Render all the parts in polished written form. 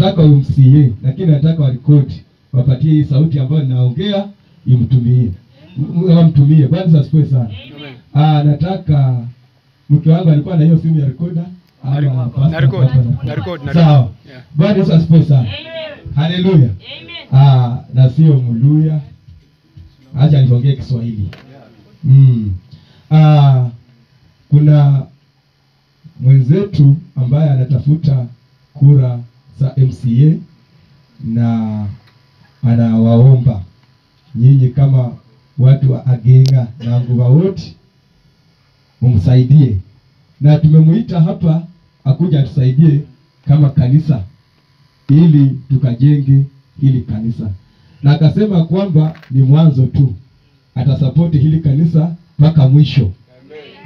nataka umsikie, lakini nataka warekodi, wapatie hii sauti ambayo ninaongea imtumie. Mtumie. Bwana asifiwe sana. Nataka mke wangu alikuwa na hiyo simu ya recorder. Na record. Sawa. Bwana asifiwe sana. Haleluya. Na sio mluya. Acha niongee Kiswahili. Kuna mwenzetu ambaye anatafuta kura za MCA na anawaomba nyinyi kama watu wa Agenga na Nguva wote mumsaidie, na tumemuita hapa akuja tusaidie kama kanisa ili tukajenge hili kanisa, na akasema kwamba ni mwanzo tu, atasapoti hili kanisa mpaka mwisho.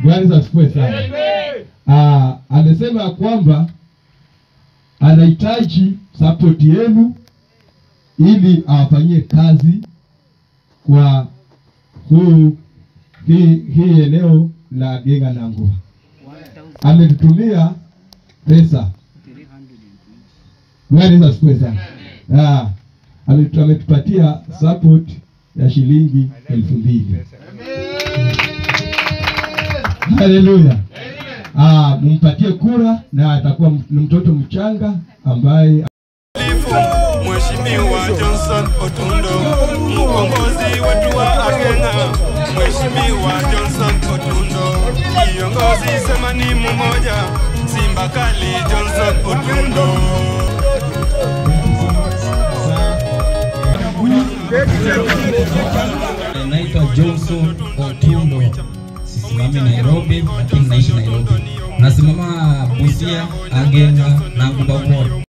Bwana asifiwe sana. Amesema kwamba anahitaji support yenu ili awafanyie kazi kwa hii eneo la Agenga na Nguva. Ametutumia pesa. Bwana asifiwe sana. Ametupatia support ya shilingi 2,000. Haleluya. Mumpatie kura na atakuwa mtoto mchanga ambaye Mheshimiwa Johnson Otundo, mkombozi wetu wa Agenga. Mheshimiwa Johnson Otundo, kiongozi sema ni mmoja, Simba kali Johnson Otundo. Naitwa Johnson Otundo. Sisimami Nairobi, lakini naishi Nairobi. Nasimama Busia, Agenga na Nguva.